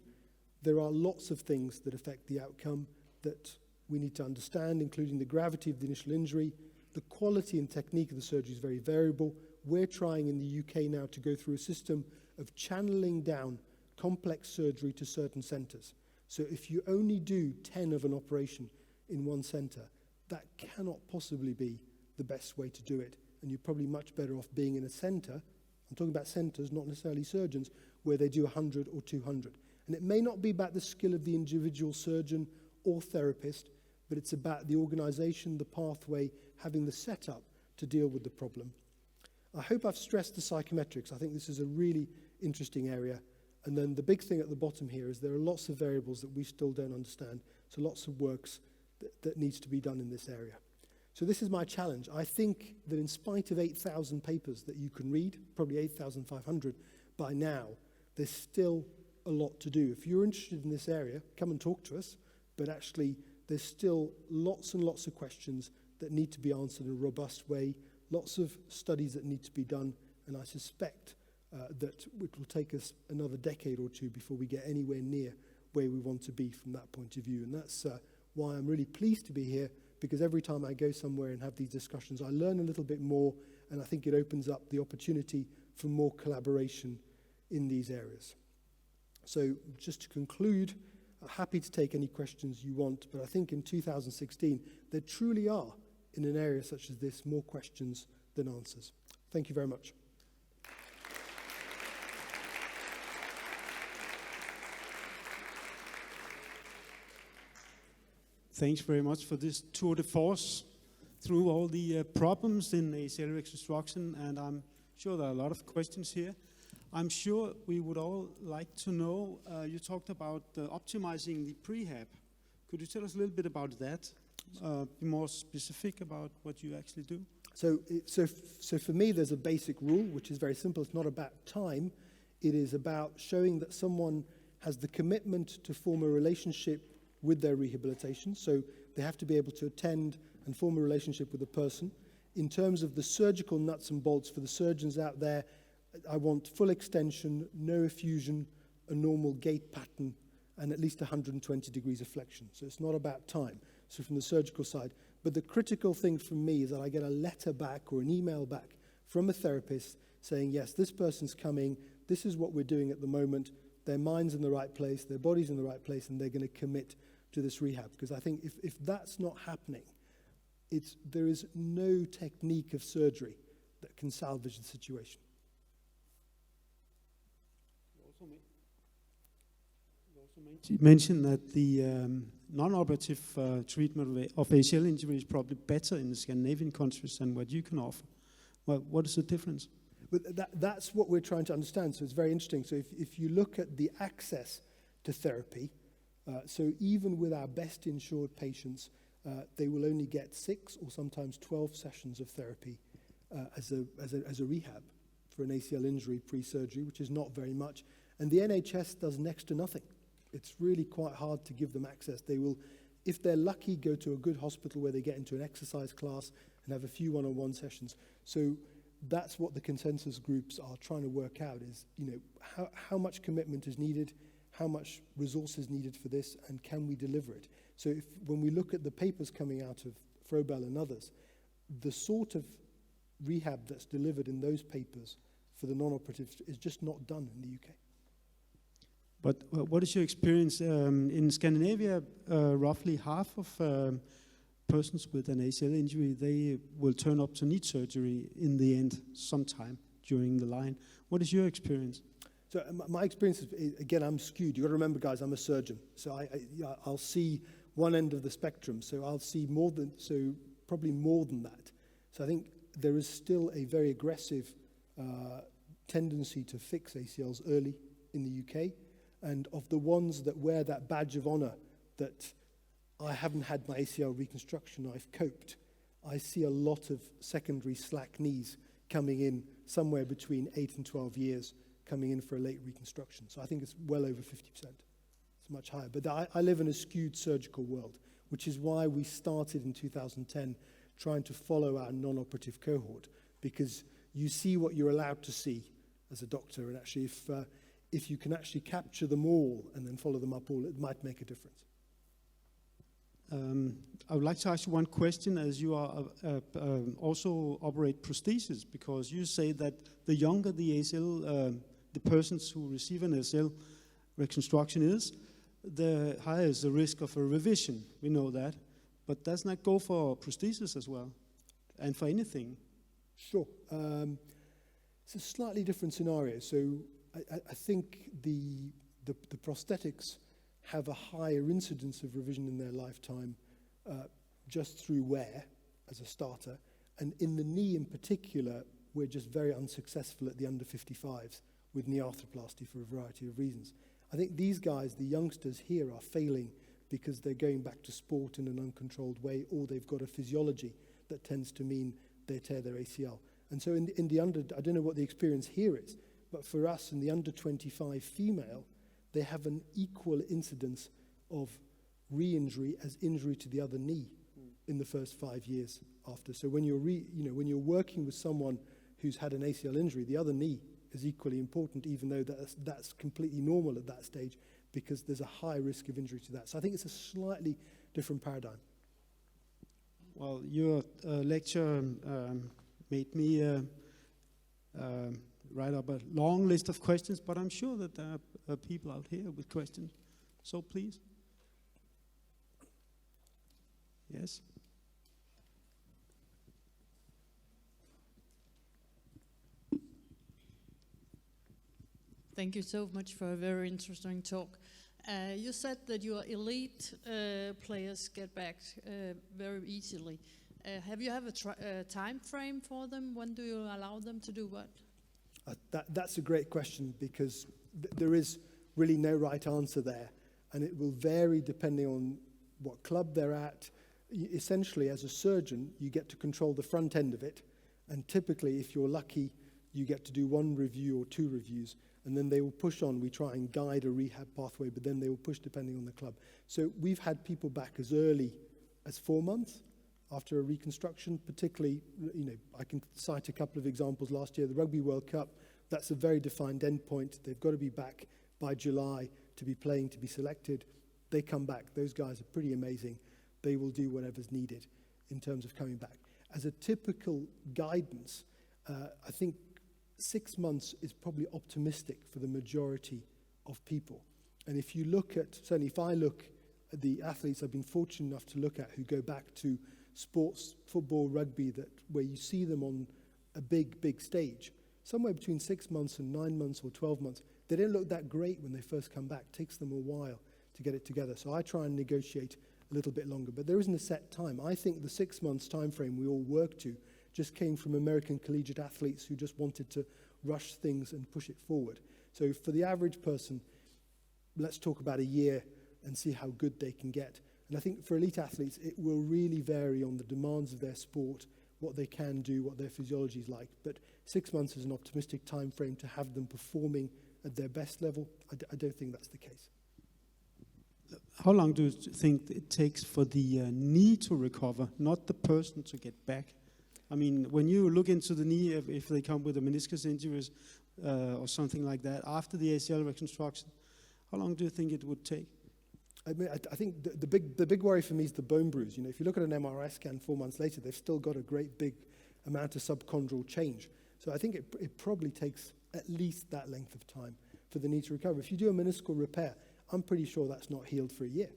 there are lots of things that affect the outcome that we need to understand, including the gravity of the initial injury. The quality and technique of the surgery is very variable. We're trying in the UK now to go through a system of channeling down complex surgery to certain centres. So if you only do 10 of an operation in one centre, that cannot possibly be the best way to do it. And you're probably much better off being in a centre, I'm talking about centres, not necessarily surgeons, where they do 100 or 200. And it may not be about the skill of the individual surgeon or therapist, but it's about the organisation, the pathway, having the setup to deal with the problem. I hope I've stressed the psychometrics. I think this is a really interesting area. And then the big thing at the bottom here is there are lots of variables that we still don't understand, so lots of works that needs to be done in this area. So this is my challenge. I think that in spite of 8,000 papers that you can read, probably 8,500 by now, there's still a lot to do. If you're interested in this area, come and talk to us, but actually there's still lots and lots of questions that need to be answered in a robust way, lots of studies that need to be done, and I suspect that it will take us another decade or two before we get anywhere near where we want to be from that point of view. And that's why I'm really pleased to be here, because every time I go somewhere and have these discussions, I learn a little bit more, and I think it opens up the opportunity for more collaboration in these areas. So just to conclude, I'm happy to take any questions you want, but I think in 2016, there truly are, in an area such as this, more questions than answers. Thank you very much. Thanks very much for this tour de force through all the problems in ACL reconstruction, and I'm sure there are a lot of questions here. I'm sure we would all like to know, you talked about optimizing the prehab. Could you tell us a little bit about that? Be more specific about what you actually do? So for me, there's a basic rule, which is very simple. It's not about time. It is about showing that someone has the commitment to form a relationship with their rehabilitation. So they have to be able to attend and form a relationship with the person. In terms of the surgical nuts and bolts for the surgeons out there, I want full extension, no effusion, a normal gait pattern, and at least 120 degrees of flexion. So it's not about time, so from the surgical side. But the critical thing for me is that I get a letter back or an email back from a therapist saying, yes, this person's coming, this is what we're doing at the moment, their mind's in the right place, their body's in the right place, and they're going to commit to this rehab. Because I think if that's not happening, there is no technique of surgery that can salvage the situation. You mentioned that the non-operative treatment of ACL injury is probably better in the Scandinavian countries than what you can offer. Well, what is the difference? But that's what we're trying to understand, so it's very interesting. So if you look at the access to therapy, so even with our best insured patients, they will only get 6 or sometimes 12 sessions of therapy as a rehab for an ACL injury pre-surgery, which is not very much. And the NHS does next to nothing. It's really quite hard to give them access. They will, if they're lucky, go to a good hospital where they get into an exercise class and have a few one-on-one sessions. So that's what the consensus groups are trying to work out is, how much commitment is needed, how much resources needed for this, and can we deliver it? So when we look at the papers coming out of Frobel and others, the sort of rehab that's delivered in those papers for the non-operatives is just not done in the UK. But what is your experience in Scandinavia? Roughly half of persons with an ACL injury, they will turn up to need surgery in the end sometime during the line. What is your experience? So my experience is, again, I'm skewed. You've got to remember, guys, I'm a surgeon. So I'll see one end of the spectrum. So I'll see probably more than that. So I think there is still a very aggressive tendency to fix ACLs early in the UK. And of the ones that wear that badge of honor that I haven't had my ACL reconstruction, I've coped, I see a lot of secondary slack knees coming in somewhere between 8 and 12 years, coming in for a late reconstruction. So I think it's well over 50%. It's much higher. But I live in a skewed surgical world, which is why we started in 2010 trying to follow our non-operative cohort, because you see what you're allowed to see as a doctor, and actually if you can actually capture them all and then follow them up all, it might make a difference. I would like to ask you one question, as you are also operate prosthesis, because you say that the younger the ACL, the persons who receive an ACL reconstruction is, the higher is the risk of a revision. We know that. But doesn't that go for prosthesis as well, and for anything? Sure. It's a slightly different scenario. So I think the prosthetics have a higher incidence of revision in their lifetime just through wear as a starter. And in the knee in particular, we're just very unsuccessful at the under 55s with knee arthroplasty for a variety of reasons. I think these guys, the youngsters here, are failing because they're going back to sport in an uncontrolled way, or they've got a physiology that tends to mean they tear their ACL. And so in the under, I don't know what the experience here is, but for us in the under 25 female, they have an equal incidence of re-injury as injury to the other knee in the first 5 years after. So when you're when you're working with someone who's had an ACL injury, the other knee is equally important, even though that's completely normal at that stage, because there's a high risk of injury to that. So I think it's a slightly different paradigm. Well, your lecture made me write up a long list of questions, but I'm sure that there are people out here with questions. So please. Yes. Thank you so much for a very interesting talk. You said that your elite players get back very easily. Have you have a time frame for them? When do you allow them to do what? That's a great question, because there is really no right answer there, and it will vary depending on what club they're at. Essentially, as a surgeon, you get to control the front end of it, and typically, if you're lucky, you get to do 1 review or 2 reviews, and then they will push on. We try and guide a rehab pathway, but then they will push depending on the club. So we've had people back as early as 4 months after a reconstruction, particularly, I can cite a couple of examples last year, the Rugby World Cup, that's a very defined endpoint. They've got to be back by July to be playing, to be selected. They come back. Those guys are pretty amazing. They will do whatever's needed in terms of coming back. As a typical guidance, I think 6 months is probably optimistic for the majority of people. And if you look at, certainly if I look at the athletes I've been fortunate enough to look at who go back to sports, football, rugby, where you see them on a big stage, somewhere between 6 months and 9 months or 12 months, they don't look that great when they first come back. It takes them a while to get it together. So I try and negotiate a little bit longer, but there isn't a set time. I think the 6 months time frame we all work to just came from American collegiate athletes who just wanted to rush things and push it forward. So for the average person, let's talk about a year and see how good they can get. And I think for elite athletes, it will really vary on the demands of their sport, what they can do, what their physiology is like. But 6 months is an optimistic time frame to have them performing at their best level. I don't think that's the case. How long do you think it takes for the knee to recover, not the person to get back? I mean, when you look into the knee, if they come with a meniscus injuries or something like that, after the ACL reconstruction, how long do you think it would take? I mean, I think the big worry for me is the bone bruise. If you look at an MRI scan 4 months later, they've still got a great big amount of subchondral change. So I think it probably takes at least that length of time for the knee to recover. If you do a meniscal repair, I'm pretty sure that's not healed for a year.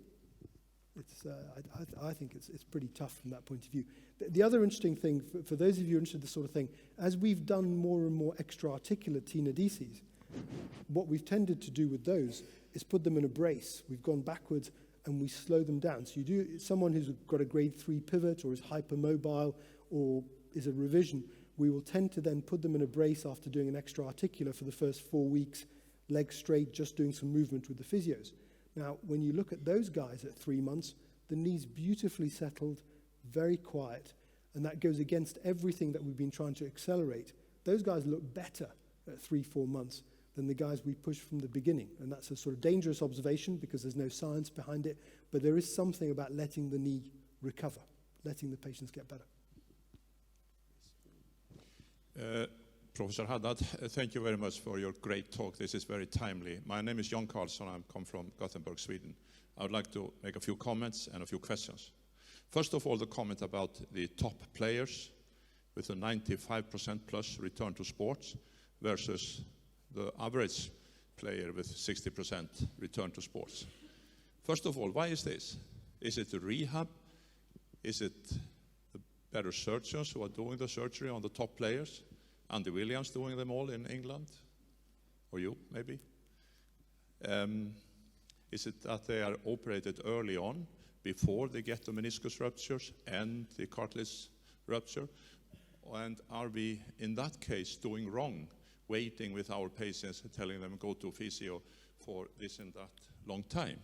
I think it's pretty tough from that point of view. The other interesting thing, for those of you who are interested in this sort of thing, as we've done more and more extra-articular tenodeses, what we've tended to do with those is put them in a brace. We've gone backwards and we slow them down. So someone who's got a grade 3 pivot or is hypermobile or is a revision, we will tend to then put them in a brace after doing an extra-articular for the first 4 weeks, legs straight, just doing some movement with the physios. Now, when you look at those guys at 3 months, the knee's beautifully settled, very quiet, and that goes against everything that we've been trying to accelerate. Those guys look better at 3-4 months than the guys we pushed from the beginning. And that's a sort of dangerous observation because there's no science behind it, but there is something about letting the knee recover, letting the patients get better. Professor Haddad, thank you very much for your great talk. This is very timely. My name is Jan Carlson. I come from Gothenburg, Sweden. I would like to make a few comments and a few questions. First of all, the comment about the top players with a 95% plus return to sports versus the average player with 60% return to sports. First of all, why is this? Is it the rehab? Is it the better surgeons who are doing the surgery on the top players? Andy Williams doing them all in England? Or you, maybe? Is it that they are operated early on before they get the meniscus ruptures and the cartilage rupture? And are we, in that case, doing wrong, waiting with our patients and telling them go to physio for this and that long time?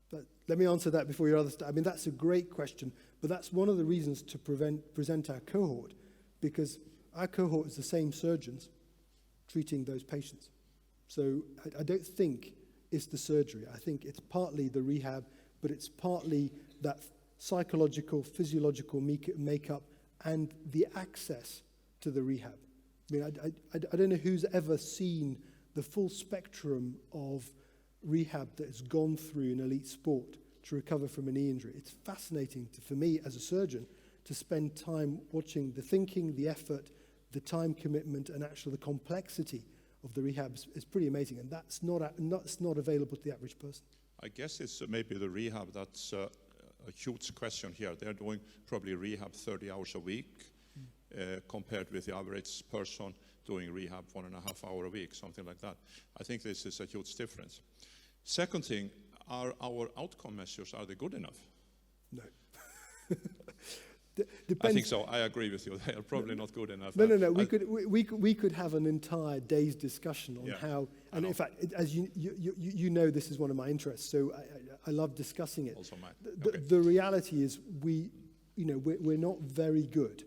But let me answer that before your other I mean, that's a great question, but that's one of the reasons to present our cohort, because our cohort is the same surgeons treating those patients. So I don't think it's the surgery. I think it's partly the rehab, but it's partly that psychological, physiological makeup and the access to the rehab. I mean, I don't know who's ever seen the full spectrum of rehab that has gone through in elite sport to recover from a knee injury. It's fascinating for me as a surgeon to spend time watching the thinking, the effort, the time commitment, and actually the complexity of the rehab is pretty amazing, and that's not available to the average person. I guess it's maybe the rehab that's a huge question here. They're doing probably rehab 30 hours a week compared with the average person doing rehab 1.5 hours a week, something like that. I think this is a huge difference. Second thing, are our outcome measures, are they good enough? No. I think so. I agree with you. They are probably not good enough. No. We could have an entire day's discussion on how. And in fact, as you know, this is one of my interests. So I love discussing it. Also mine. The reality is, we're not very good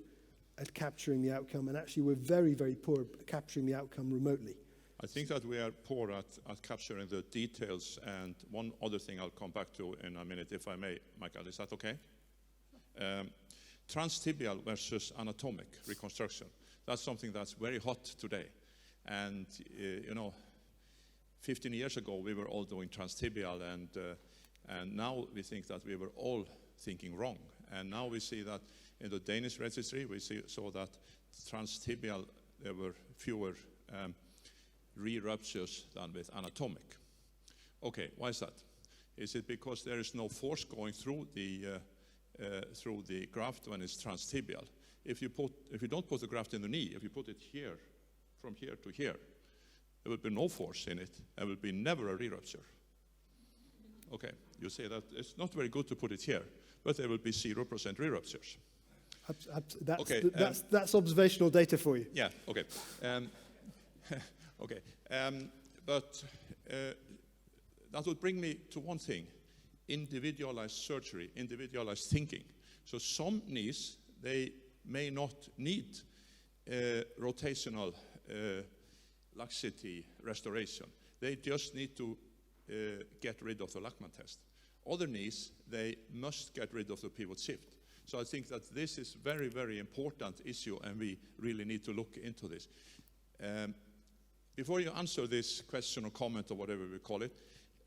at capturing the outcome, and actually, we're very, very poor at capturing the outcome remotely. I think that we are poor at capturing the details. And one other thing I'll come back to in a minute, if I may, Michael. Is that okay? Transtibial versus anatomic reconstruction. That's something that's very hot today. And, 15 years ago, we were all doing transtibial, and now we think that we were all thinking wrong. And now we see that in the Danish registry, saw that transtibial, there were fewer re-ruptures than with anatomic. Okay, why is that? Is it because there is no force going through the graft when it's transtibial? If you don't put the graft in the knee, if you put it here, from here to here, there will be no force in it. There will be never a re-rupture. Okay, you say that it's not very good to put it here, but there will be 0% re-ruptures. That's observational data for you. Yeah, okay. Okay, but that would bring me to one thing: individualized surgery, individualized thinking. So some knees, they may not need rotational laxity restoration. They just need to get rid of the Lachman test. Other knees, they must get rid of the pivot shift. So I think that this is very, very important issue, and we really need to look into this. Before you answer this question or comment or whatever we call it,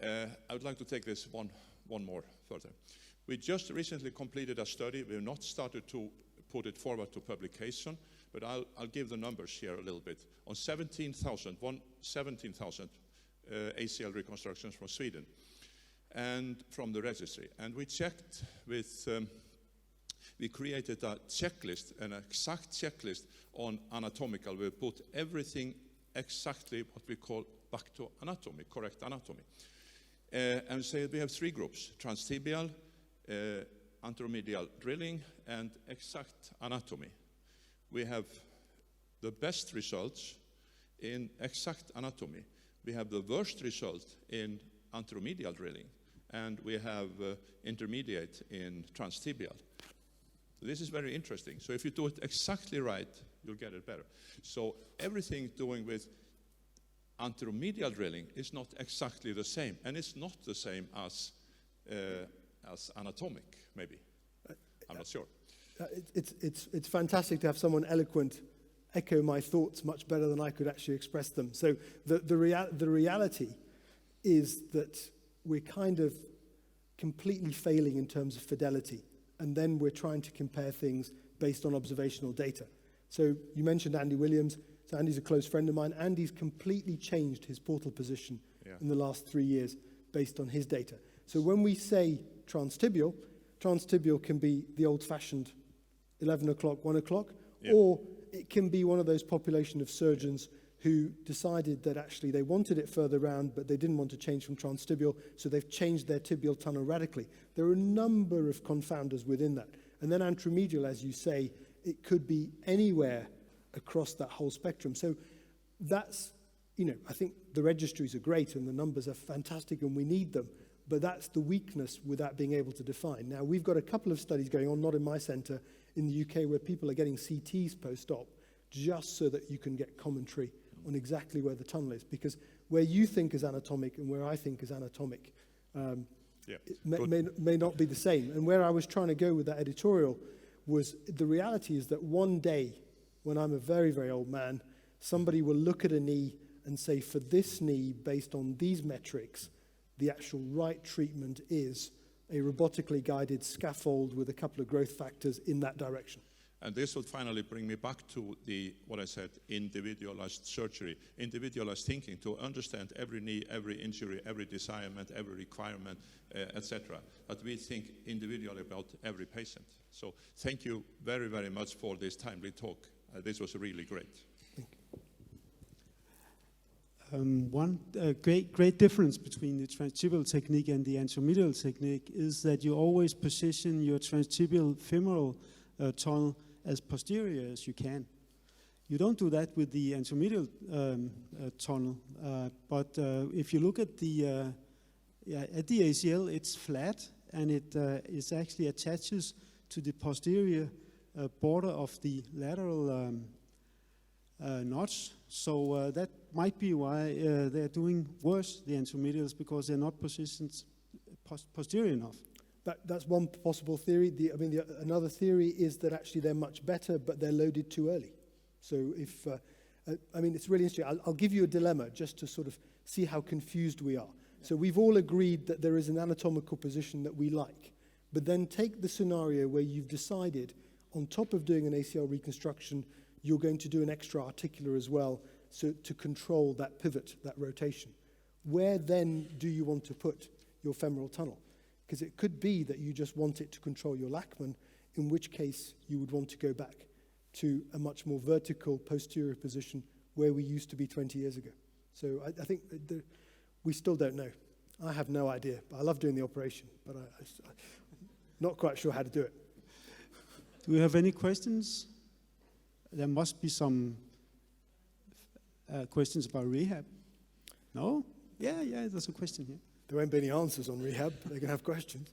I would like to take this one more further. We just recently completed a study. We have not started to put it forward to publication, but I'll give the numbers here a little bit. On 17,000 ACL reconstructions from Sweden and from the registry. And we checked with, we created a checklist, an exact checklist on anatomical. We put everything exactly what we call back to anatomy, correct anatomy. And say we have three groups: transtibial, anteromedial drilling, and exact anatomy. We have the best results in exact anatomy. We have the worst result in anteromedial drilling, and we have intermediate in transtibial. This is very interesting. So if you do it exactly right, you'll get it better. So everything doing with anteromedial drilling is not exactly the same, and it's not the same as anatomic, maybe. I'm not sure. It's fantastic to have someone eloquent echo my thoughts much better than I could actually express them. So the reality is that we're kind of completely failing in terms of fidelity, and then we're trying to compare things based on observational data. So you mentioned Andy Williams. So Andy's a close friend of mine. Andy's completely changed his portal position in the last 3 years based on his data. So when we say transtibial can be the old-fashioned 11 o'clock, 1 o'clock, or it can be one of those population of surgeons who decided that actually they wanted it further round, but they didn't want to change from transtibial, so they've changed their tibial tunnel radically. There are a number of confounders within that. And then anteromedial, as you say, it could be anywhere across that whole spectrum. So that's, I think the registries are great and the numbers are fantastic and we need them, but that's the weakness without being able to define. Now, we've got a couple of studies going on, not in my center, in the UK, where people are getting CTs post-op just so that you can get commentary on exactly where the tunnel is, because where you think is anatomic and where I think is anatomic it may not be the same. And where I was trying to go with that editorial was the reality is that one day, when I'm a very, very old man, somebody will look at a knee and say, for this knee, based on these metrics, the actual right treatment is a robotically guided scaffold with a couple of growth factors in that direction. And this would finally bring me back to what I said, individualized surgery, individualized thinking, to understand every knee, every injury, every assignment, every requirement, etc. That we think individually about every patient. So thank you very, very much for this timely talk. This was really great. One great difference between the transtibial technique and the anteromedial technique is that you always position your transtibial femoral tunnel as posterior as you can. You don't do that with the anteromedial tunnel, but if you look at the ACL, it's flat and it actually attaches to the posterior border of the lateral notch. So that might be why they're doing worse, the anteromedials, because they're not positioned posterior enough. That's one possible theory. Another theory is that actually they're much better, but they're loaded too early. So if, it's really interesting. I'll give you a dilemma just to sort of see how confused we are. So we've all agreed that there is an anatomical position that we like, but then take the scenario where you've decided on top of doing an ACL reconstruction, you're going to do an extra articular as well, so to control that pivot, that rotation. Where then do you want to put your femoral tunnel? Because it could be that you just want it to control your Lachman, in which case you would want to go back to a much more vertical posterior position where we used to be 20 years ago. So I think we still don't know. I have no idea. I love doing the operation, but I'm not quite sure how to do it. Do we have any questions? There must be some questions about rehab. No? Yeah, there's a question here. There won't be any answers on rehab. They can have questions.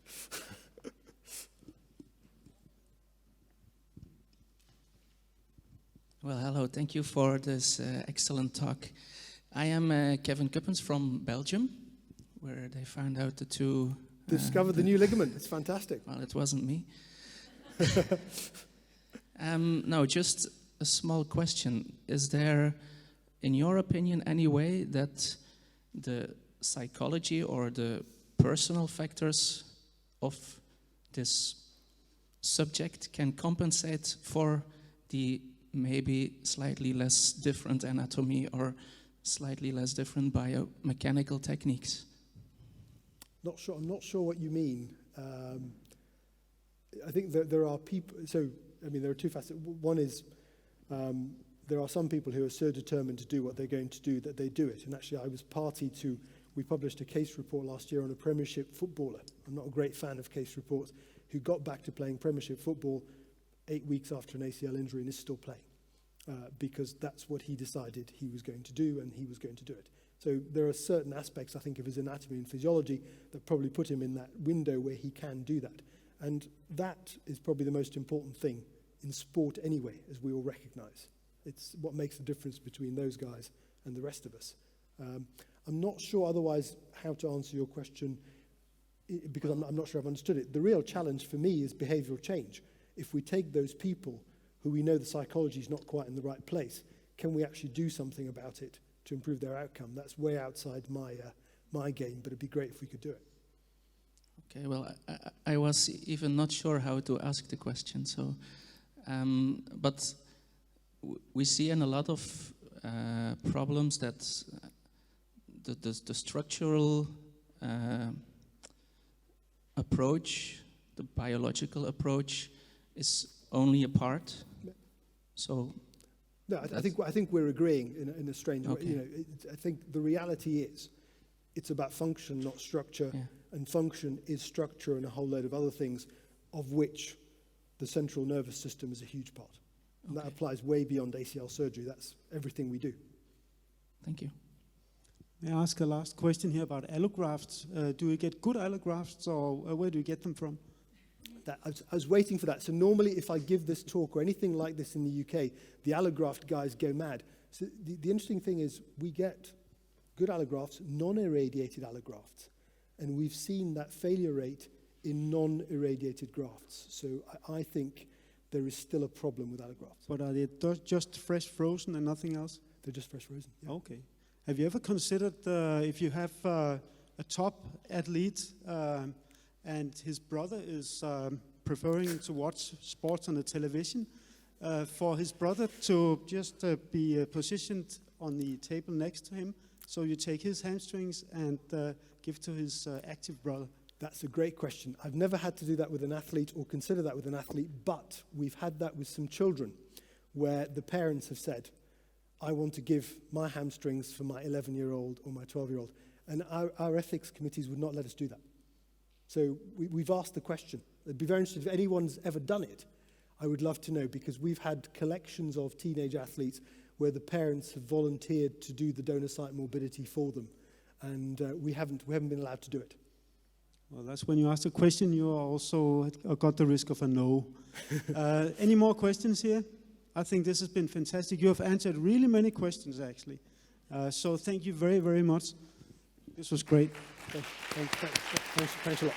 Well, hello. Thank you for this excellent talk. I am Kevin Kuppens from Belgium, where they found out the two... Discovered the new ligament. It's fantastic. Well, it wasn't me. No, just a small question. Is there, in your opinion, any way that the psychology or the personal factors of this subject can compensate for the maybe slightly less different anatomy or slightly less different biomechanical techniques? Not sure. I'm not sure what you mean. I think that there are people. So there are two facets. One is there are some people who are so determined to do what they're going to do that they do it. And actually, I was party to. We published a case report last year on a Premiership footballer. I'm not a great fan of case reports. Who got back to playing Premiership football 8 weeks after an ACL injury and is still playing because that's what he decided he was going to do, and he was going to do it. So there are certain aspects, I think, of his anatomy and physiology that probably put him in that window where he can do that. And that is probably the most important thing in sport anyway, as we all recognize. It's what makes the difference between those guys and the rest of us. I'm not sure otherwise how to answer your question because I'm not sure I've understood it. The real challenge for me is behavioral change. If we take those people who we know the psychology is not quite in the right place, can we actually do something about it to improve their outcome? That's way outside my game, but it'd be great if we could do it. Okay, well, I was even not sure how to ask the question. So, but we see in a lot of problems that the structural approach, the biological approach, is only a part. So, no, I think we're agreeing in a strange way. Okay. I think the reality is, it's about function, not structure. Yeah. And function is structure and a whole load of other things, of which the central nervous system is a huge part. And that applies way beyond ACL surgery. That's everything we do. Thank you. May I ask a last question here about allografts? Do we get good allografts, or where do you get them from? I was waiting for that. So normally if I give this talk or anything like this in the UK, the allograft guys go mad. So the interesting thing is we get good allografts, non-irradiated allografts. And we've seen that failure rate in non-irradiated grafts. So I think there is still a problem with allografts. But are they just fresh frozen and nothing else? They're just fresh frozen. Yeah. Okay. Have you ever considered if you have a top athlete and his brother is preferring to watch sports on the television, for his brother to just be positioned on the table next to him, so you take his hamstrings and give to his active brother? That's a great question. I've never had to do that with an athlete or consider that with an athlete, but we've had that with some children where the parents have said, I want to give my hamstrings for my 11-year-old or my 12-year-old. And our ethics committees would not let us do that. So we've asked the question. It'd be very interesting if anyone's ever done it. I would love to know, because we've had collections of teenage athletes where the parents have volunteered to do the donor site morbidity for them. And we haven't been allowed to do it. Well, that's when you ask a question, you also got the risk of a no. Any more questions here? I think this has been fantastic. You have answered really many questions, actually. So thank you very, very much. This was great. Thanks a lot.